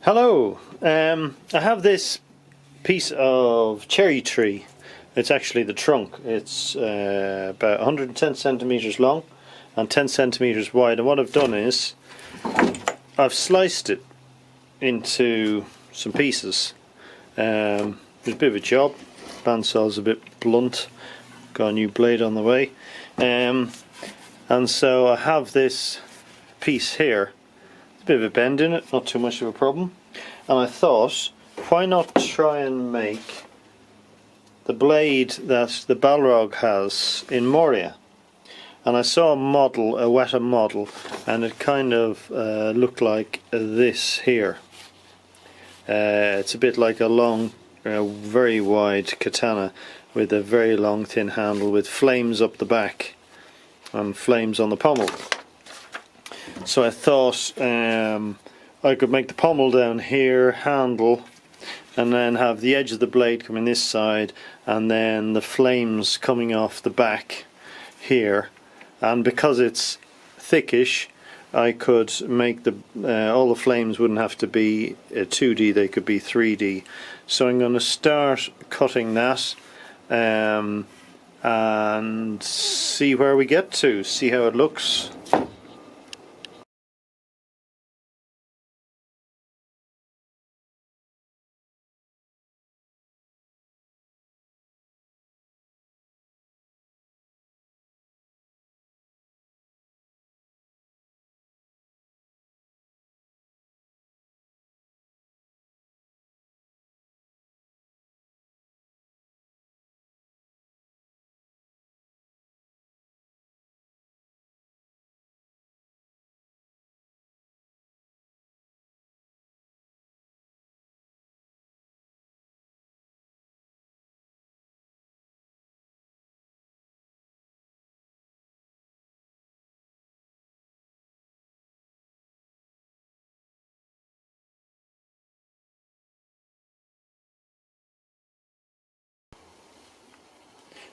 Hello, I have this piece of cherry tree. It's actually the trunk. It's about 110 centimeters long and 10 centimeters wide, and what I've done is I've sliced it into some pieces. It's a bit of a job. Bandsaw's a bit blunt, got a new blade on the way, and so I have this piece here. A bit of a bend in it, not too much of a problem, and I thought, why not try and make the blade that the Balrog has in Moria. And I saw a model, a Weta model, and it kind of looked like this here. It's a bit like a long, very wide katana with a very long thin handle with flames up the back and flames on the pommel. So I thought I could make the pommel down here, handle, and then have the edge of the blade coming this side, and then the flames coming off the back here. And because it's thickish, I could make the all the flames wouldn't have to be 2D; they could be 3D. So I'm going to start cutting that and see where we get to, see how it looks.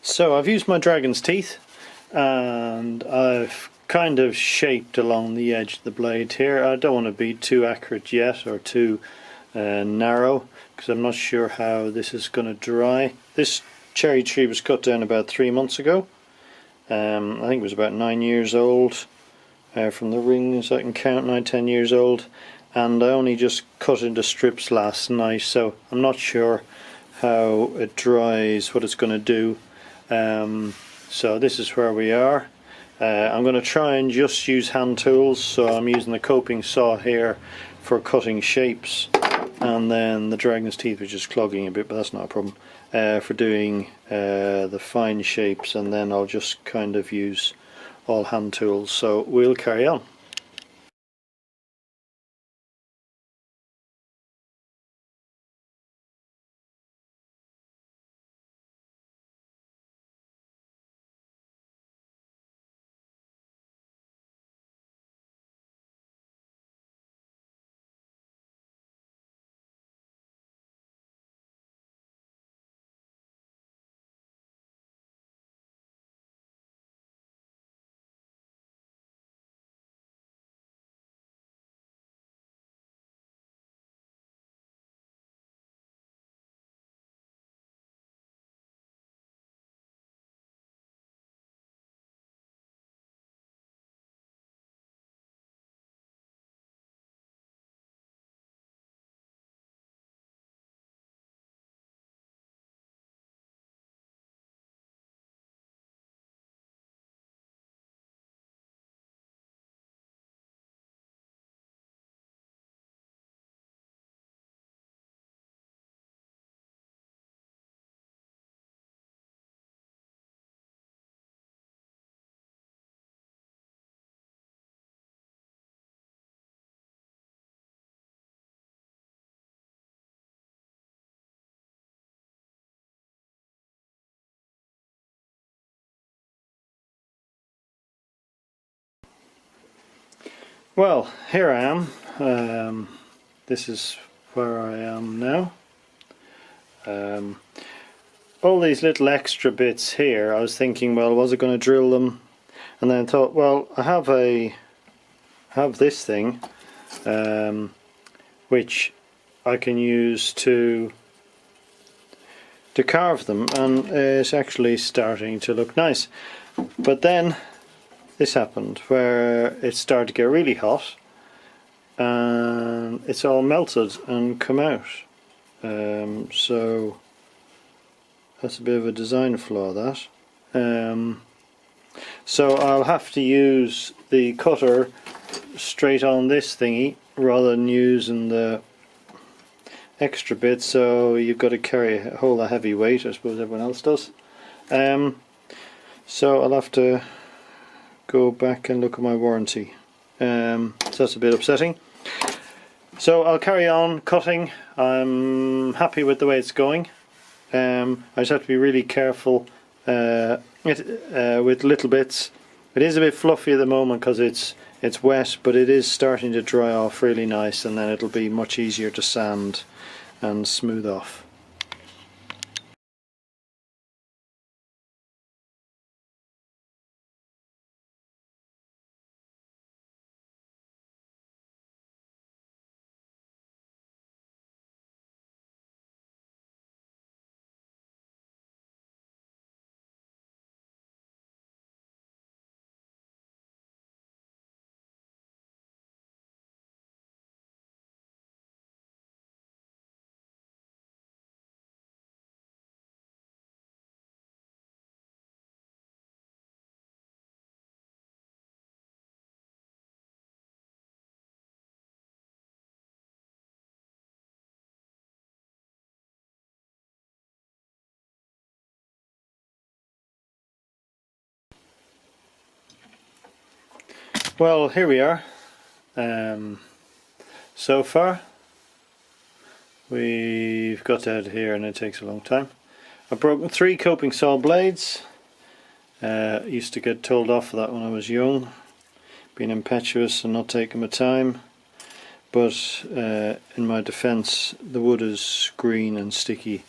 So I've used my dragon's teeth, and I've kind of shaped along the edge of the blade here. I don't want to be too accurate yet, or too narrow, because I'm not sure how this is going to dry. This cherry tree was cut down about 3 months ago. I think it was about 9 years old. From the rings I can count, 9-10 years old, and I only just cut into strips last night, so I'm not sure how it dries, what it's going to do. So this is where we are. I'm going to try and just use hand tools, so I'm using the coping saw here for cutting shapes, and then the dragon's teeth, which is clogging a bit, but that's not a problem, for doing the fine shapes, and then I'll just kind of use all hand tools. So we'll carry on. Well, here I am. This is where I am now. All these little extra bits here, I was thinking, well, was I going to drill them? And then I thought, well, I have this thing, which I can use to carve them, and it's actually starting to look nice. But then this happened where it started to get really hot and it's all melted and come out. So that's a bit of a design flaw, that. So I'll have to use the cutter straight on this thingy rather than using the extra bit, so you've got to hold a heavy weight, I suppose everyone else does. So I'll have to go back and look at my warranty. So that's a bit upsetting. So I'll carry on cutting. I'm happy with the way it's going. I just have to be really careful with little bits. It is a bit fluffy at the moment because it's wet, but it is starting to dry off really nice, and then it'll be much easier to sand and smooth off. Well, here we are. So far we've got out of here, and it takes a long time. I've broken 3 coping saw blades. Used to get told off for that when I was young, being impetuous and not taking my time, but in my defence, the wood is green and sticky,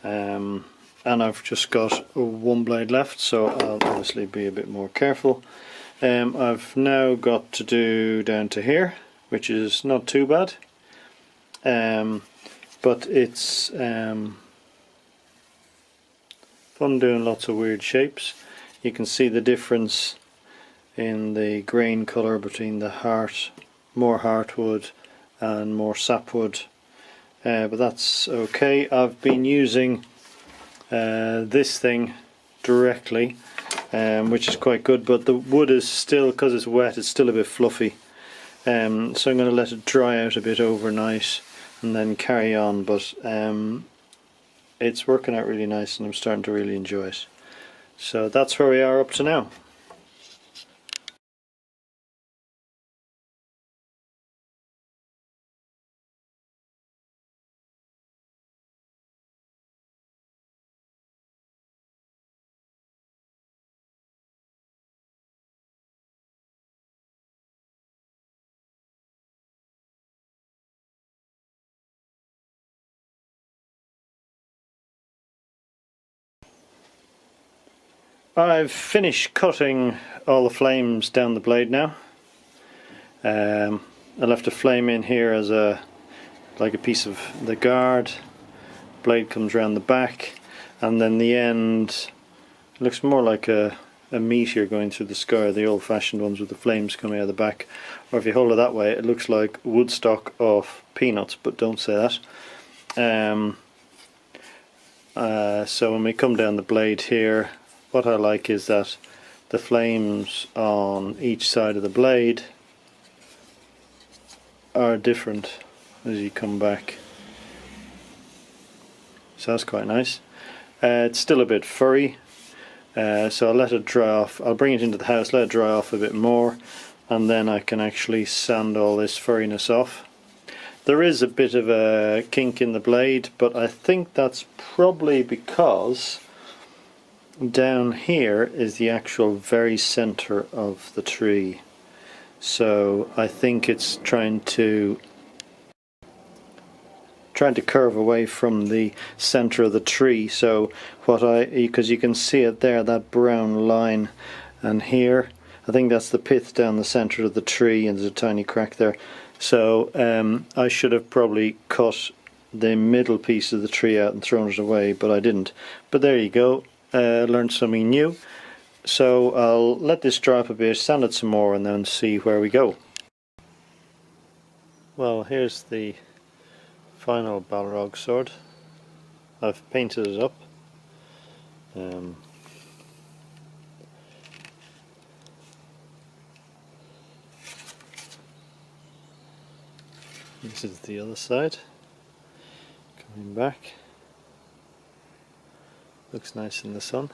and I've just got 1 blade left, so I'll obviously be a bit more careful. I've now got to do down to here, which is not too bad, but it's fun doing lots of weird shapes. You can see the difference in the grain colour between the more heartwood and more sapwood, but that's okay. I've been using this thing directly, which is quite good, but the wood is still, because it's wet, it's still a bit fluffy, so I'm going to let it dry out a bit overnight and then carry on, but it's working out really nice and I'm starting to really enjoy it. So that's where we are up to now. I've finished cutting all the flames down the blade now. I left a flame in here as like a piece of the guard. Blade comes around the back, and then the end looks more like a meteor going through the sky, the old-fashioned ones with the flames coming out of the back. Or if you hold it that way, it looks like Woodstock of peanuts, but don't say that. So when we come down the blade here, what I like is that the flames on each side of the blade are different as you come back, so that's quite nice. It's still a bit furry, so I'll let it dry off. I'll bring it into the house, let it dry off a bit more, and then I can actually sand all this furriness off. There is a bit of a kink in the blade, but I think that's probably because down here is the actual very center of the tree, so I think it's trying to curve away from the center of the tree. So because you can see it there, that brown line, and here I think that's the pith down the center of the tree, and there's a tiny crack there. So I should have probably cut the middle piece of the tree out and thrown it away, but I didn't. But there you go, learned something new. So I'll let this dry up a bit, sand it some more, and then see where we go. Well, here's the final Balrog sword. I've painted it up. This is the other side. Coming back. Looks nice in the sun.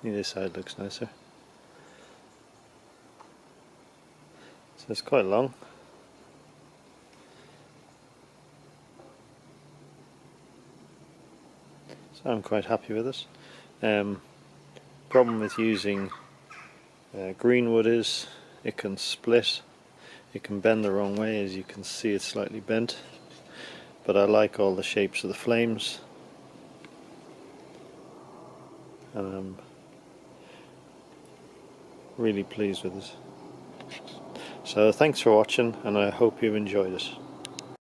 This side looks nicer. So it's quite long. So I'm quite happy with it. Problem with using green wood is it can split, it can bend the wrong way. As you can see, it's slightly bent, but I like all the shapes of the flames, and I'm really pleased with it. So thanks for watching, and I hope you've enjoyed it.